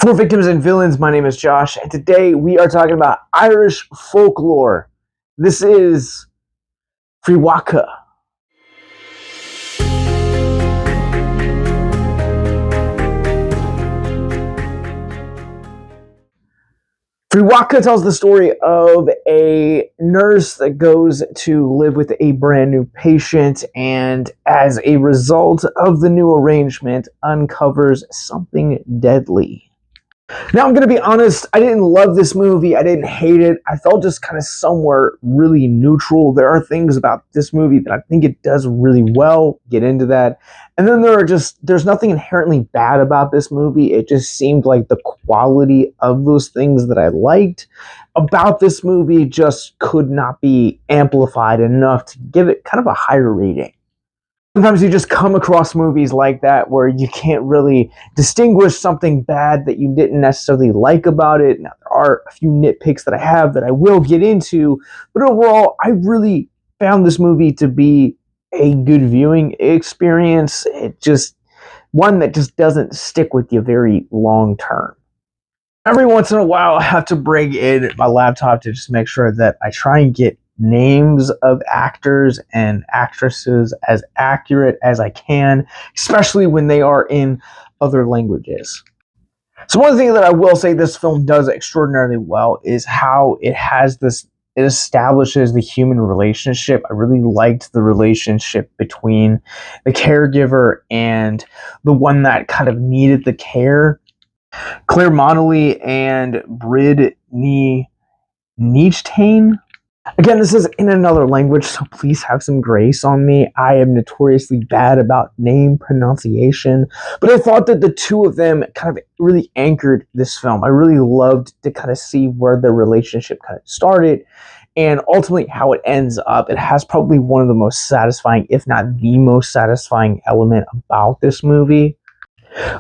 For Victims and Villains, my name is Josh, and today we are talking about Irish folklore. This is Frewaka. Frewaka tells the story of a nurse that goes to live with a brand new patient, and as a result of the new arrangement, uncovers something deadly. Now, I'm going to be honest, I didn't love this movie. I didn't hate it. I felt just kind of somewhere really neutral. There are things about this movie that I think it does really well. Get into that. And then there's nothing inherently bad about this movie. It just seemed like the quality of those things that I liked about this movie just could not be amplified enough to give it kind of a higher rating. Sometimes you just come across movies like that where you can't really distinguish something bad that you didn't necessarily like about it. Now, there are a few nitpicks that I have that I will get into, but overall, I really found this movie to be a good viewing experience. It just, one that just doesn't stick with you very long term. Every once in a while, I have to bring in my laptop to just make sure that I try and get names of actors and actresses as accurate as I can, especially when they are in other languages. So one of the things that I will say this film does extraordinarily well is how it establishes the human relationship. I really liked the relationship between the caregiver and the one that kind of needed the care. Clare Monnelly and Brid Ni Neachtain. Again, this is in another language, so please have some grace on me. I am notoriously bad about name pronunciation, but I thought that the two of them kind of really anchored this film. I really loved to kind of see where the relationship kind of started and ultimately how it ends up. It has probably one of the most satisfying, if not the most satisfying element about this movie.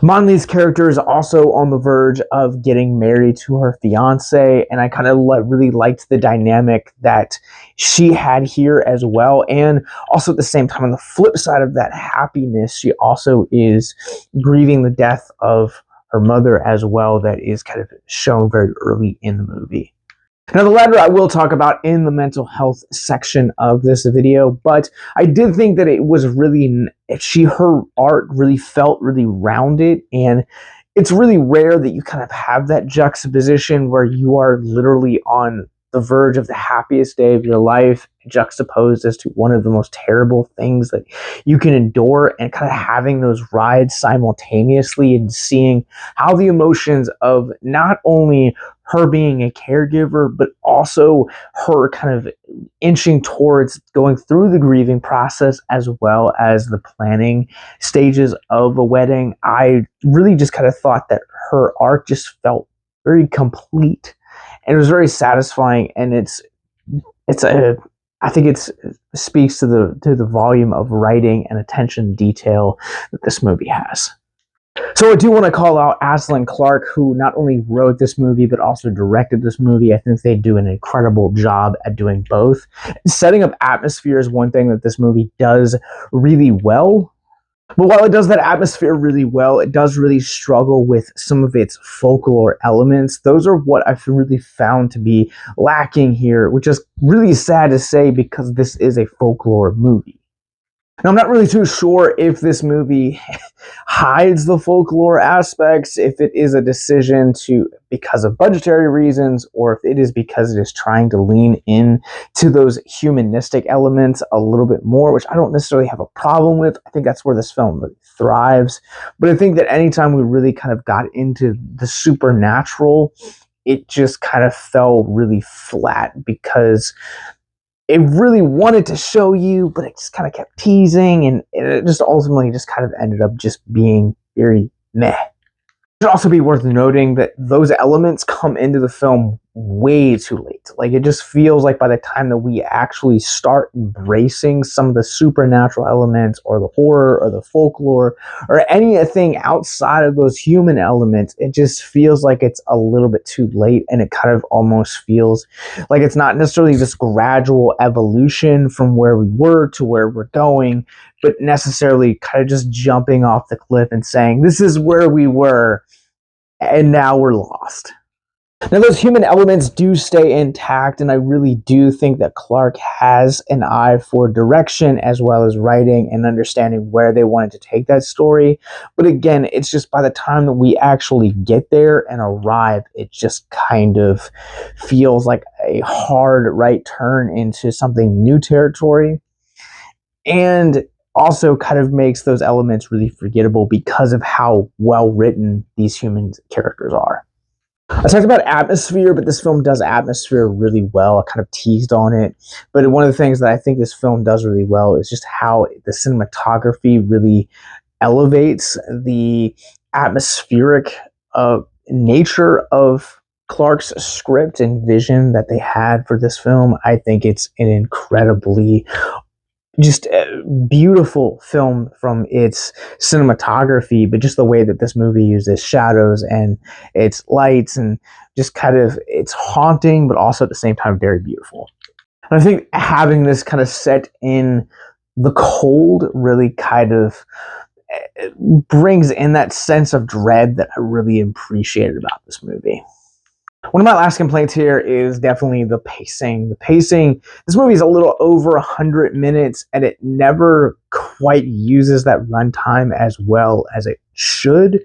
Monley's character is also on the verge of getting married to her fiance, and I kind of really liked the dynamic that she had here as well. And also at the same time, on the flip side of that happiness, she also is grieving the death of her mother as well. That is kind of shown very early in the movie. Now, the latter I will talk about in the mental health section of this video, but I did think that it was really, her art really felt really rounded, and it's really rare that you kind of have that juxtaposition where you are literally on the verge of the happiest day of your life, juxtaposed as to one of the most terrible things that you can endure, and kind of having those rides simultaneously and seeing how the emotions of not only her being a caregiver, but also her kind of inching towards going through the grieving process as well as the planning stages of a wedding. I really just kind of thought that her art just felt very complete, and it was very satisfying, and I think it speaks to the volume of writing and attention to detail that this movie has. So I do want to call out Aislinn Clarke, who not only wrote this movie, but also directed this movie. I think they do an incredible job at doing both. Setting up atmosphere is one thing that this movie does really well. But while it does that atmosphere really well, it does really struggle with some of its folklore elements. Those are what I've really found to be lacking here, which is really sad to say because this is a folklore movie. Now, I'm not really too sure if this movie hides the folklore aspects, if it is a decision because of budgetary reasons, or if it is because it is trying to lean in to those humanistic elements a little bit more, which I don't necessarily have a problem with. I think that's where this film really thrives. But I think that anytime we really kind of got into the supernatural, it just kind of fell really flat because it really wanted to show you, but it just kind of kept teasing, and it just ultimately just kind of ended up just being very meh. It should also be worth noting that those elements come into the film way too late. Like, it just feels like by the time that we actually start embracing some of the supernatural elements or the horror or the folklore or anything outside of those human elements, it just feels like it's a little bit too late, and it kind of almost feels like it's not necessarily this gradual evolution from where we were to where we're going, but necessarily kind of just jumping off the cliff and saying, this is where we were, and now we're lost. Now, those human elements do stay intact, and I really do think that Clarke has an eye for direction as well as writing and understanding where they wanted to take that story. But again, it's just by the time that we actually get there and arrive, it just kind of feels like a hard right turn into something new territory. And also kind of makes those elements really forgettable because of how well written these human characters are. I talked about atmosphere, but this film does atmosphere really well. I kind of teased on it. But one of the things that I think this film does really well is just how the cinematography really elevates the atmospheric nature of Clarke's script and vision that they had for this film. I think it's an incredibly just a beautiful film from its cinematography, but just the way that this movie uses shadows and its lights, and just kind of, it's haunting, but also at the same time very beautiful. And I think having this kind of set in the cold really kind of brings in that sense of dread that I really appreciated about this movie. One of my last complaints here is definitely the pacing. This movie is a little over 100 minutes, and it never quite uses that runtime as well as it should.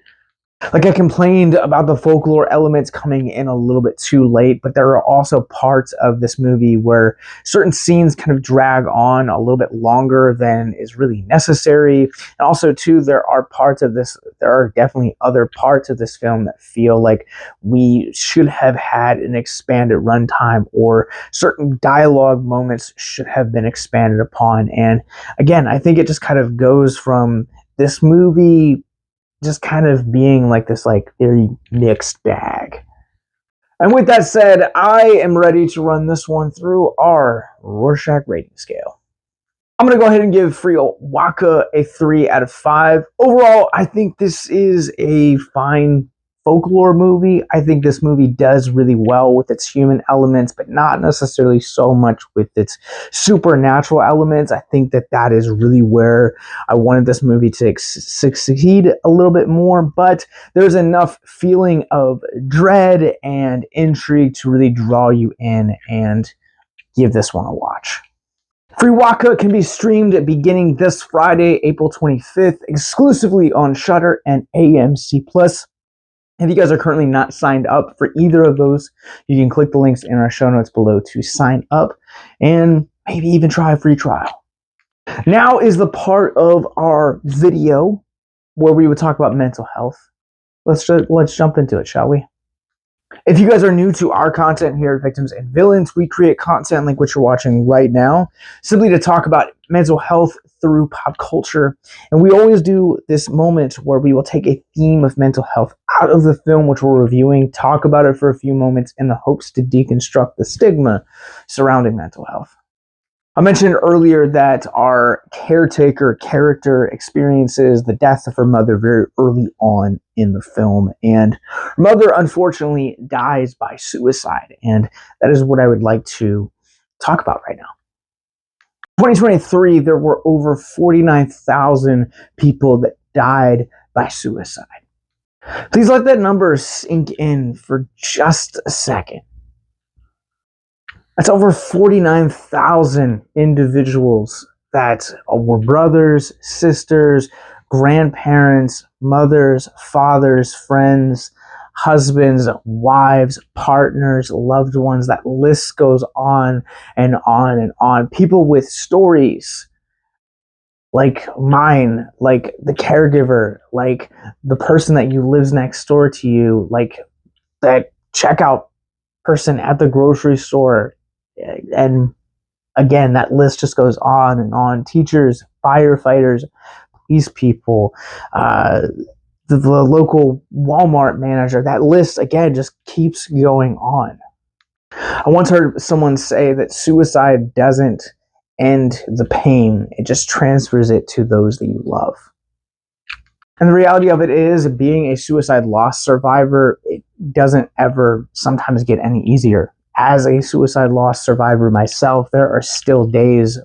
Like, I complained about the folklore elements coming in a little bit too late, but there are also parts of this movie where certain scenes kind of drag on a little bit longer than is really necessary. And also, too, there are definitely other parts of this film that feel like we should have had an expanded runtime, or certain dialogue moments should have been expanded upon. And again, I think it just kind of goes from this movie just kind of being like this like very mixed bag. And with that said, I am ready to run this one through our Rorschach rating scale. I'm going to go ahead and give Frewaka a 3 out of 5. Overall, I think this is a fine folklore movie. I think this movie does really well with its human elements, but not necessarily so much with its supernatural elements. I think that is really where I wanted this movie to succeed a little bit more, but there's enough feeling of dread and intrigue to really draw you in and give this one a watch. Frewaka can be streamed beginning this Friday, April 25th, exclusively on Shudder and AMC+. If you guys are currently not signed up for either of those, you can click the links in our show notes below to sign up and maybe even try a free trial. Now is the part of our video where we would talk about mental health. Let's jump into it, shall we? If you guys are new to our content here at Victims and Villains, we create content like what you're watching right now, simply to talk about mental health through pop culture. And we always do this moment where we will take a theme of mental health out of the film which we're reviewing, talk about it for a few moments in the hopes to deconstruct the stigma surrounding mental health. I mentioned earlier that our caretaker character experiences the death of her mother very early on in the film, and her mother unfortunately dies by suicide, and that is what I would like to talk about right now. In 2023, there were over 49,000 people that died by suicide. Please let that number sink in for just a second. That's over 49,000 individuals that were brothers, sisters, grandparents, mothers, fathers, friends, husbands, wives, partners, loved ones. That list goes on and on and on. People with stories like mine, like the caregiver, like the person that lives next door to you, like that checkout person at the grocery store. And again, that list just goes on and on. Teachers, firefighters, police people, the local Walmart manager. That list, again, just keeps going on. I once heard someone say that suicide doesn't end the pain. It just transfers it to those that you love. And the reality of it is, being a suicide loss survivor, it doesn't ever sometimes get any easier. As a suicide loss survivor myself, there are still days,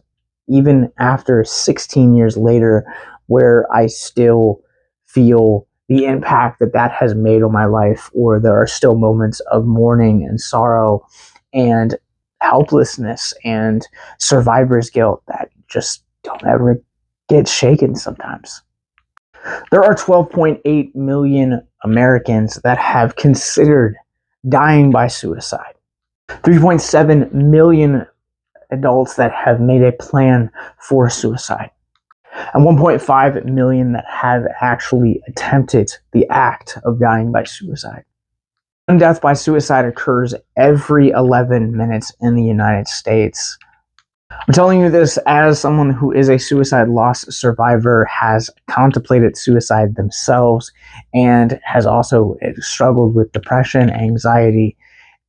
even after 16 years later, where I still feel the impact that that has made on my life, or there are still moments of mourning and sorrow and helplessness and survivor's guilt that just don't ever get shaken sometimes. There are 12.8 million Americans that have considered dying by suicide. 3.7 million adults that have made a plan for suicide. And 1.5 million that have actually attempted the act of dying by suicide. One death by suicide occurs every 11 minutes in the United States. I'm telling you this as someone who is a suicide loss survivor, has contemplated suicide themselves, and has also struggled with depression, anxiety,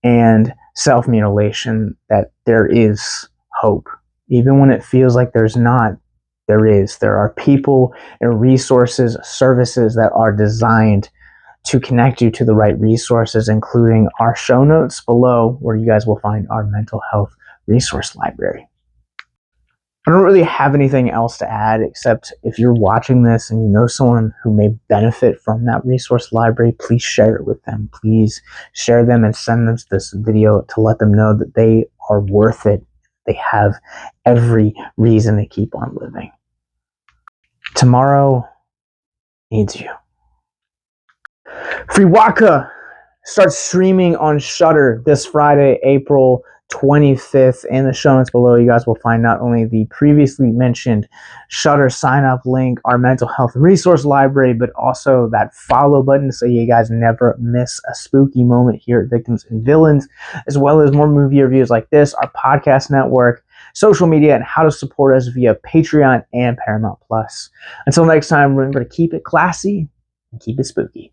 and self-mutilation, that there is hope. Even when it feels like there's not, there is. There are people and resources, services that are designed to connect you to the right resources, including our show notes below, where you guys will find our mental health resource library. I don't really have anything else to add, except if you're watching this and you know someone who may benefit from that resource library, please share it with them. Please share them and send them this video to let them know that they are worth it. They have every reason to keep on living. Tomorrow needs you. Frewaka starts streaming on Shudder this Friday, April 25th. In the show notes below, you guys will find not only the previously mentioned Shudder sign up link, our mental health resource library, but also that follow button so you guys never miss a spooky moment here at Victims and Villains, as well as more movie reviews like this, our podcast network, social media, and how to support us via Patreon and Paramount Plus. Until next time, remember to keep it classy and keep it spooky.